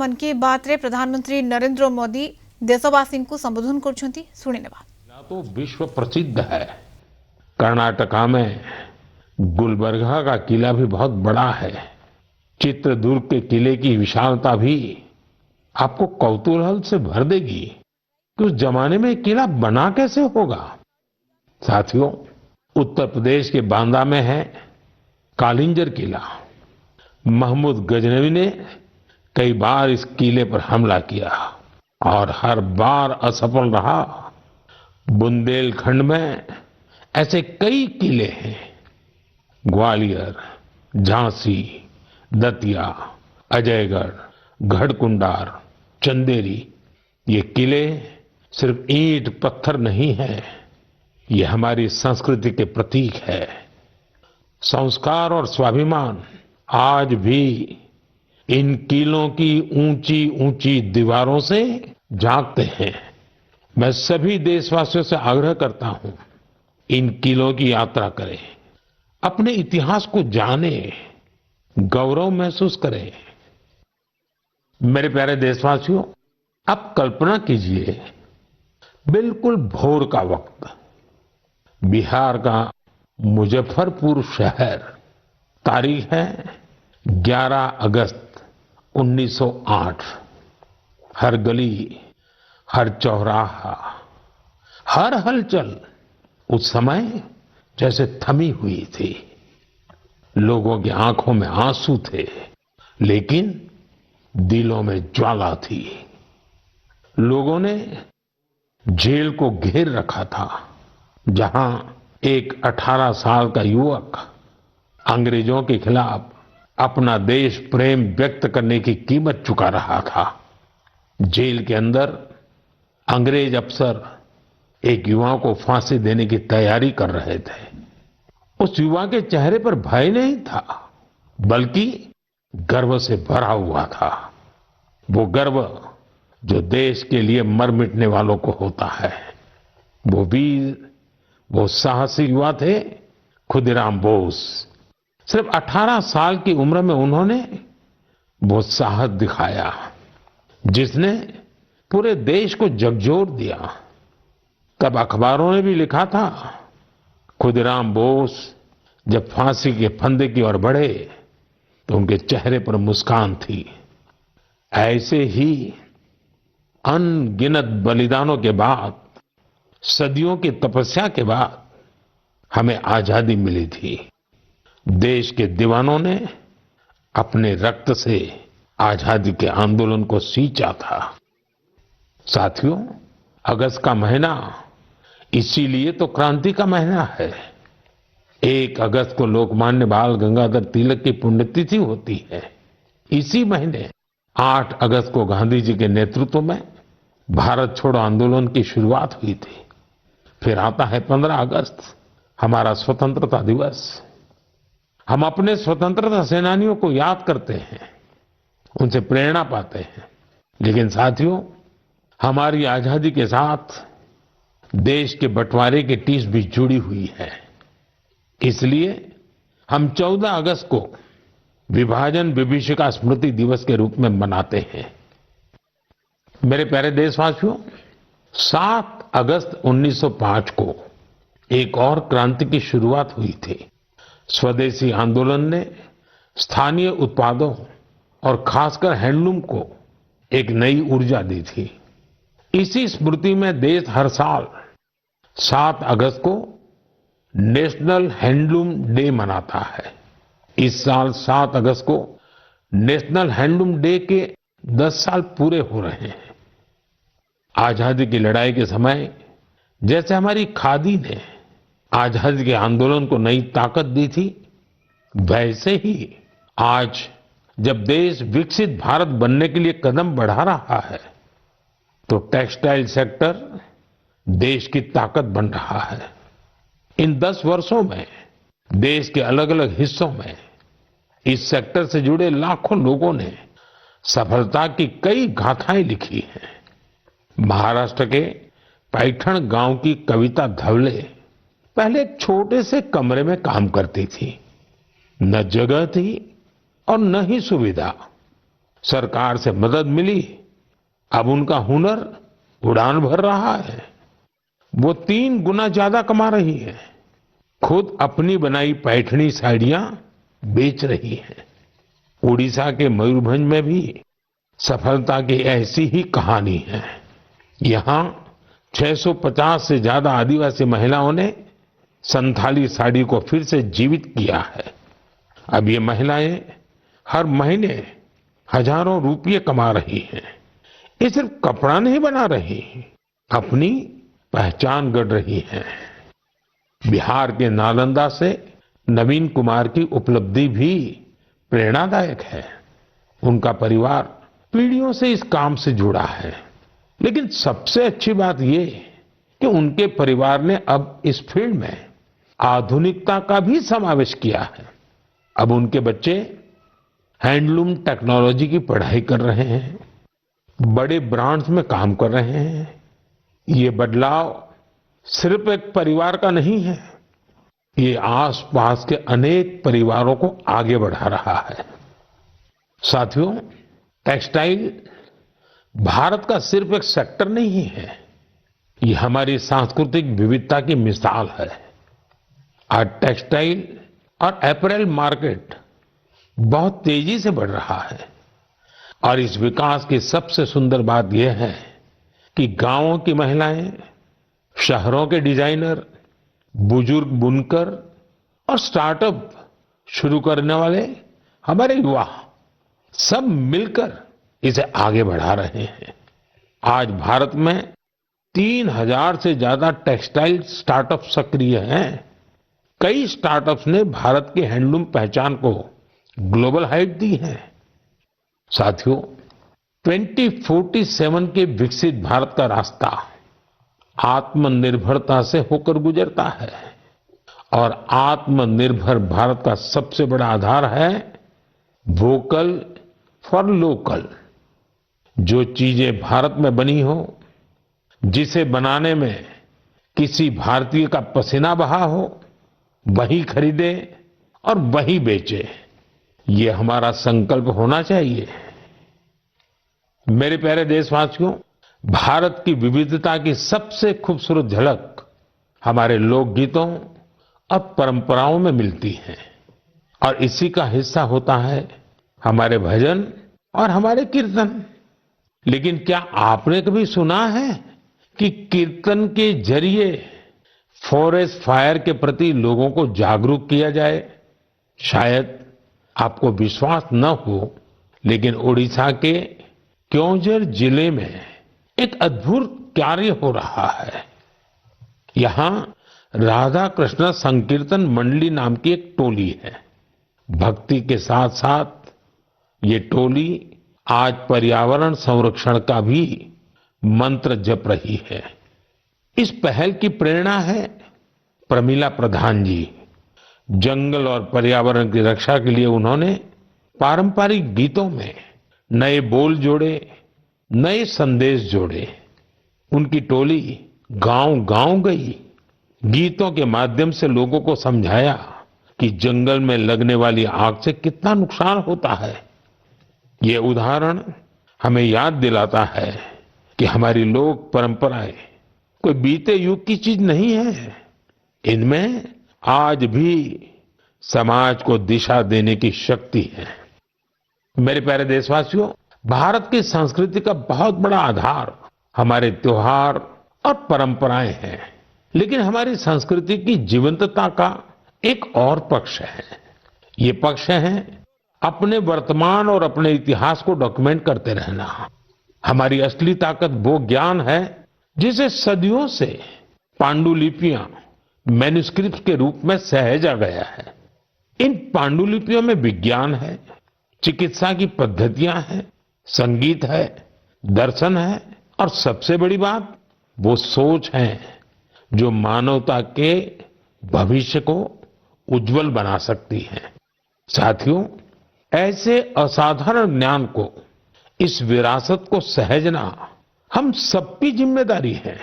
मन की बात रे प्रधानमंत्री नरेंद्र मोदी देशवासी को संबोधन करछंती सुनि नेबा। तो विश्व प्रसिद्ध है। कर्नाटका में गुलबर्गा का किला भी बहुत बड़ा है। चित्रदुर्ग के किले की विशालता भी आपको कौतूहल से भर देगी कि उस जमाने में किला बना कैसे होगा। साथियों, उत्तर प्रदेश के बांदा में है कालिंजर किला। महमूद गजनवी ने कई बार इस किले पर हमला किया और हर बार असफल रहा। बुंदेलखंड में ऐसे कई किले हैं। ग्वालियर, झांसी, दतिया, अजयगढ़, गढ़कुंडार, चंदेरी, ये किले सिर्फ ईंट पत्थर नहीं है, ये हमारी संस्कृति के प्रतीक है। संस्कार और स्वाभिमान आज भी इन किलों की ऊंची ऊंची दीवारों से जागते हैं। मैं सभी देशवासियों से आग्रह करता हूं, इन किलों की यात्रा करें, अपने इतिहास को जानें, गौरव महसूस करें। मेरे प्यारे देशवासियों, अब कल्पना कीजिए बिल्कुल भोर का वक्त, बिहार का मुजफ्फरपुर शहर, तारीख है 11 अगस्त 1908। हर गली, हर चौराहा, हर हलचल उस समय जैसे थमी हुई थी। लोगों की आंखों में आंसू थे, लेकिन दिलों में ज्वाला थी। लोगों ने जेल को घेर रखा था, जहां एक 18 साल का युवक अंग्रेजों के खिलाफ अपना देश प्रेम व्यक्त करने की कीमत चुका रहा था। जेल के अंदर अंग्रेज अफसर एक युवा को फांसी देने की तैयारी कर रहे थे। उस युवा के चेहरे पर भय नहीं था, बल्कि गर्व से भरा हुआ था। वो गर्व जो देश के लिए मर मिटने वालों को होता है। वो वीर, वो साहसी युवा थे खुदीराम बोस। सिर्फ 18 साल की उम्र में उन्होंने वो साहस दिखाया जिसने पूरे देश को झकझोर दिया। तब अखबारों ने भी लिखा था, खुदीराम बोस जब फांसी के फंदे की ओर बढ़े तो उनके चेहरे पर मुस्कान थी। ऐसे ही अनगिनत बलिदानों के बाद, सदियों की तपस्या के बाद हमें आजादी मिली थी। देश के दीवानों ने अपने रक्त से आजादी के आंदोलन को सींचा था। साथियों, अगस्त का महीना इसीलिए तो क्रांति का महीना है। 1 अगस्त को लोकमान्य बाल गंगाधर तिलक की पुण्यतिथि होती है। इसी महीने 8 अगस्त को गांधी जी के नेतृत्व में भारत छोड़ो आंदोलन की शुरुआत हुई थी। फिर आता है 15 अगस्त, हमारा स्वतंत्रता दिवस। हम अपने स्वतंत्रता सेनानियों को याद करते हैं, उनसे प्रेरणा पाते हैं। लेकिन साथियों, हमारी आजादी के साथ देश के बंटवारे की टीस भी जुड़ी हुई है। इसलिए हम 14 अगस्त को विभाजन विभीषिका स्मृति दिवस के रूप में मनाते हैं। मेरे प्यारे देशवासियों, 7 अगस्त 1905 को एक और क्रांति की शुरुआत हुई थी। स्वदेशी आंदोलन ने स्थानीय उत्पादों और खासकर हैंडलूम को एक नई ऊर्जा दी थी। इसी स्मृति में देश हर साल 7 अगस्त को नेशनल हैंडलूम डे मनाता है। इस साल 7 अगस्त को नेशनल हैंडलूम डे के 10 साल पूरे हो रहे हैं। आजादी की लड़ाई के समय जैसे हमारी खादी ने आजादी के आंदोलन को नई ताकत दी थी, वैसे ही आज जब देश विकसित भारत बनने के लिए कदम बढ़ा रहा है, तो टेक्सटाइल सेक्टर देश की ताकत बन रहा है। इन 10 वर्षों में देश के अलग अलग हिस्सों में इस सेक्टर से जुड़े लाखों लोगों ने सफलता की कई गाथाएं लिखी हैं। महाराष्ट्र के पैठण गांव की कविता धवले पहले एक छोटे से कमरे में काम करती थी। न जगह थी और न ही सुविधा। सरकार से मदद मिली, अब उनका हुनर उड़ान भर रहा है। वो 3 गुना ज्यादा कमा रही है। खुद अपनी बनाई पैठनी साड़ियां बेच रही है। उड़ीसा के मयूरभंज में भी सफलता की ऐसी ही कहानी है। यहाँ 650 से ज्यादा आदिवासी महिलाओं ने संथाली साड़ी को फिर से जीवित किया है। अब ये महिलाएं हर महीने हजारों रुपये कमा रही हैं। ये सिर्फ कपड़ा नहीं बना रही, अपनी पहचान गढ़ रही हैं। बिहार के नालंदा से नवीन कुमार की उपलब्धि भी प्रेरणादायक है। उनका परिवार पीढ़ियों से इस काम से जुड़ा है। लेकिन सबसे अच्छी बात ये कि उनके परिवार ने अब इस फील्ड में आधुनिकता का भी समावेश किया है। अब उनके बच्चे हैंडलूम टेक्नोलॉजी की पढ़ाई कर रहे हैं, बड़े ब्रांड्स में काम कर रहे हैं। ये बदलाव सिर्फ एक परिवार का नहीं है, ये आसपास के अनेक परिवारों को आगे बढ़ा रहा है। साथियों, टेक्सटाइल भारत का सिर्फ एक सेक्टर नहीं है, ये हमारी सांस्कृतिक विविधता की मिसाल है। आज टेक्सटाइल और अपैरेल मार्केट बहुत तेजी से बढ़ रहा है और इस विकास की सबसे सुंदर बात यह है कि गांवों की महिलाएं, शहरों के डिजाइनर, बुजुर्ग बुनकर और स्टार्टअप शुरू करने वाले हमारे युवा सब मिलकर इसे आगे बढ़ा रहे हैं। आज भारत में 3000 से ज्यादा टेक्सटाइल स्टार्टअप सक्रिय हैं। कई स्टार्टअप्स ने भारत की हैंडलूम पहचान को ग्लोबल हाइट दी है। साथियों, 2047 के विकसित भारत का रास्ता आत्मनिर्भरता से होकर गुजरता है और आत्मनिर्भर भारत का सबसे बड़ा आधार है वोकल फॉर लोकल। जो चीजें भारत में बनी हो, जिसे बनाने में किसी भारतीय का पसीना बहा हो, वही खरीदे और वही बेचे, ये हमारा संकल्प होना चाहिए। मेरे प्यारे देशवासियों, भारत की विविधता की सबसे खूबसूरत झलक हमारे लोकगीतों और परंपराओं में मिलती है और इसी का हिस्सा होता है हमारे भजन और हमारे कीर्तन। लेकिन क्या आपने कभी सुना है कि कीर्तन के जरिए फॉरेस्ट फायर के प्रति लोगों को जागरूक किया जाए? शायद आपको विश्वास न हो, लेकिन ओडिशा के क्योंझर जिले में एक अद्भुत कार्य हो रहा है। यहाँ राधा कृष्ण संकीर्तन मंडली नाम की एक टोली है। भक्ति के साथ साथ ये टोली आज पर्यावरण संरक्षण का भी मंत्र जप रही है। इस पहल की प्रेरणा है प्रमिला प्रधान जी। जंगल और पर्यावरण की रक्षा के लिए उन्होंने पारंपरिक गीतों में नए बोल जोड़े, नए संदेश जोड़े। उनकी टोली गांव-गांव गई, गीतों के माध्यम से लोगों को समझाया कि जंगल में लगने वाली आग से कितना नुकसान होता है। ये उदाहरण हमें याद दिलाता है कि हमारी लोक परंपराएं कोई बीते युग की चीज नहीं है। इनमें आज भी समाज को दिशा देने की शक्ति है। मेरे प्यारे देशवासियों, भारत की संस्कृति का बहुत बड़ा आधार हमारे त्योहार और परंपराएं हैं। लेकिन हमारी संस्कृति की जीवंतता का एक और पक्ष है। ये पक्ष है अपने वर्तमान और अपने इतिहास को डॉक्यूमेंट करते रहना। हमारी असली ताकत वो ज्ञान है जिसे सदियों से पांडुलिपियां, मैन्युस्क्रिप्ट के रूप में सहेजा गया है। इन पांडुलिपियों में विज्ञान है, चिकित्सा की पद्धतियां हैं, संगीत है, दर्शन है और सबसे बड़ी बात वो सोच है जो मानवता के भविष्य को उज्जवल बना सकती है। साथियों, ऐसे असाधारण ज्ञान को, इस विरासत को सहेजना हम सबकी जिम्मेदारी है।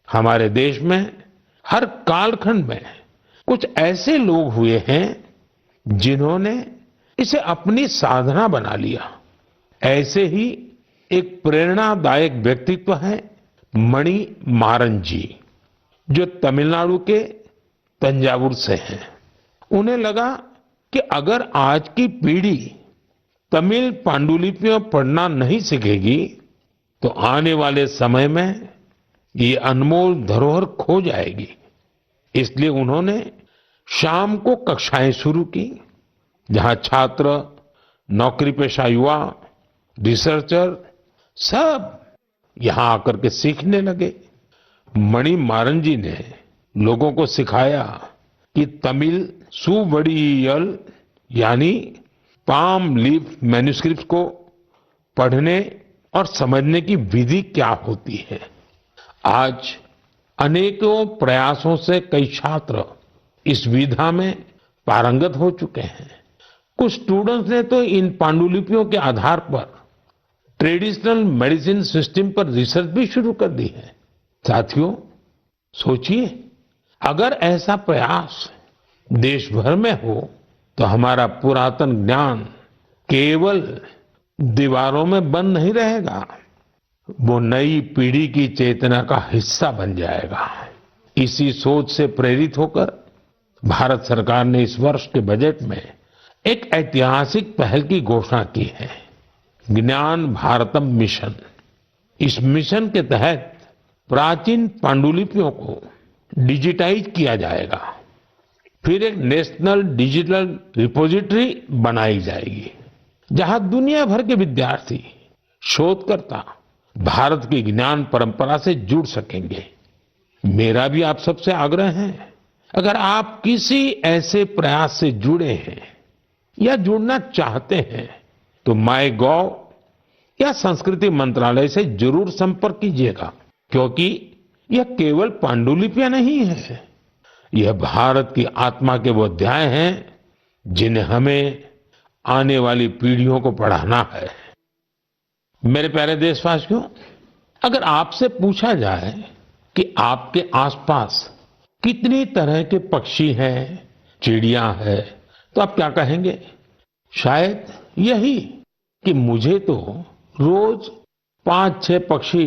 हमारे देश में हर कालखंड में कुछ ऐसे लोग हुए हैं जिन्होंने इसे अपनी साधना बना लिया। ऐसे ही एक प्रेरणादायक व्यक्तित्व है मणि मारन जी, जो तमिलनाडु के तंजावुर से हैं। उन्हें लगा कि अगर आज की पीढ़ी तमिल पांडुलिपियां पढ़ना नहीं सीखेगी तो आने वाले समय में ये अनमोल धरोहर खो जाएगी। इसलिए उन्होंने शाम को कक्षाएं शुरू की, जहां छात्र, नौकरी पेशा युवा, रिसर्चर सब यहां आकर के सीखने लगे। मणि मारन जी ने लोगों को सिखाया कि तमिल सुवड़ियल यानी पाम लीफ मैन्युस्क्रिप्ट को पढ़ने और समझने की विधि क्या होती है। आज अनेकों प्रयासों से कई छात्र इस विधा में पारंगत हो चुके हैं। कुछ स्टूडेंट्स ने तो इन पांडुलिपियों के आधार पर ट्रेडिशनल मेडिसिन सिस्टम पर रिसर्च भी शुरू कर दी है। साथियों, सोचिए, अगर ऐसा प्रयास देश भर में हो तो हमारा पुरातन ज्ञान केवल दीवारों में बंद नहीं रहेगा, वो नई पीढ़ी की चेतना का हिस्सा बन जाएगा। इसी सोच से प्रेरित होकर भारत सरकार ने इस वर्ष के बजट में एक ऐतिहासिक पहल की घोषणा की है, ज्ञान भारतम मिशन। इस मिशन के तहत प्राचीन पांडुलिपियों को डिजिटाइज किया जाएगा, फिर एक नेशनल डिजिटल रिपोजिटरी बनाई जाएगी, जहां दुनिया भर के विद्यार्थी, शोधकर्ता भारत की ज्ञान परंपरा से जुड़ सकेंगे। मेरा भी आप सबसे आग्रह है, अगर आप किसी ऐसे प्रयास से जुड़े हैं या जुड़ना चाहते हैं तो माईगॉव या संस्कृति मंत्रालय से जरूर संपर्क कीजिएगा, क्योंकि यह केवल पांडुलिपियां नहीं है, यह भारत की आत्मा के वो अध्याय हैं जिन्हें हमें आने वाली पीढ़ियों को पढ़ाना है। मेरे प्यारे देशवासियों, अगर आपसे पूछा जाए कि आपके आसपास कितनी तरह के पक्षी हैं, चिड़िया है, तो आप क्या कहेंगे? शायद यही कि मुझे तो रोज 5-6 पक्षी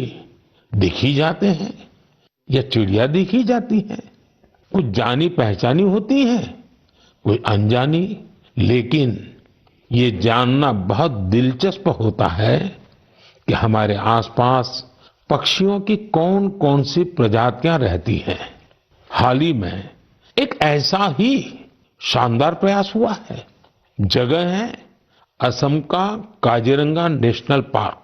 दिख ही जाते हैं या चिड़िया दिख ही जाती है। कुछ जानी पहचानी होती है, कोई अनजानी, लेकिन ये जानना बहुत दिलचस्प होता है कि हमारे आसपास पक्षियों की कौन कौन सी प्रजातियां रहती हैं। हाल ही में एक ऐसा ही शानदार प्रयास हुआ है। जगह है असम का काजीरंगा नेशनल पार्क।